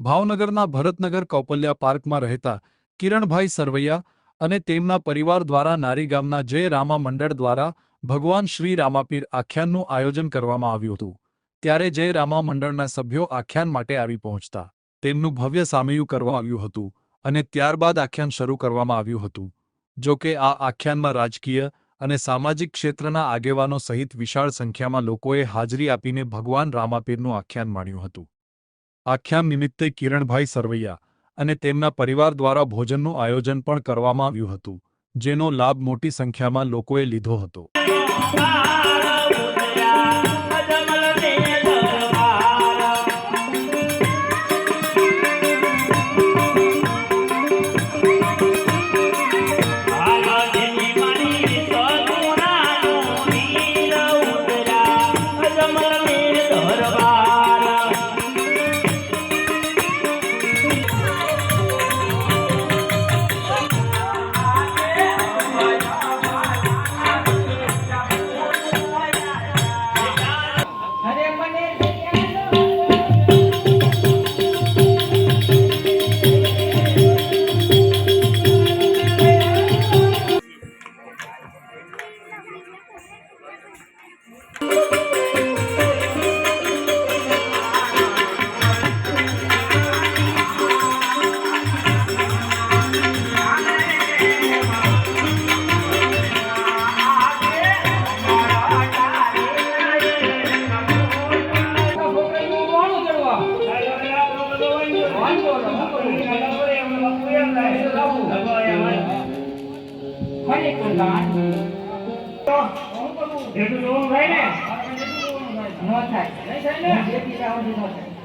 ભાવનગરના ભરતનગર કૌપલ્યા પાર્કમાં રહેતા કિરણભાઈ સરવૈયા અને તેમના પરિવાર દ્વારા નારી ગામના જય રામા મંડળ દ્વારા ભગવાન શ્રી રામાપીર આખ્યાનનું આયોજન કરવામાં આવ્યું હતું। ત્યારે જય રામા મંડળના સભ્યો આખ્યાન માટે આવી પહોંચતા તેમનું ભવ્ય સામૈયું કરવામાં આવ્યું હતું અને ત્યારબાદ આખ્યાન શરૂ કરવામાં આવ્યું હતું। જો કે આ આખ્યાનમાં રાજકીય અને સામાજિક ક્ષેત્રના આગેવાનો સહિત વિશાળ સંખ્યામાં લોકોએ હાજરી આપીને ભગવાન રામાપીરનું આખ્યાન માણ્યું હતું। આખ્યાન નિમિત્તે કિરણભાઈ સરવૈયા અને તેમના પરિવાર દ્વારા ભોજનનું આયોજન પણ કરવામાં આવ્યું હતું, જેનો લાભ મોટી સંખ્યામાં લોકોએ લીધો હતો।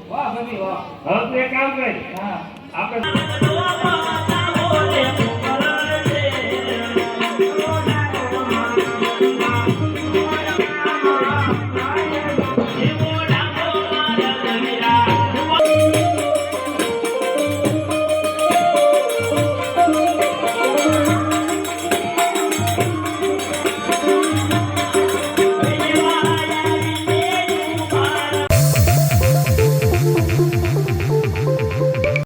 વાહ, ભાભી વાહ. હવે તું એક કામ કર. હા. આપણે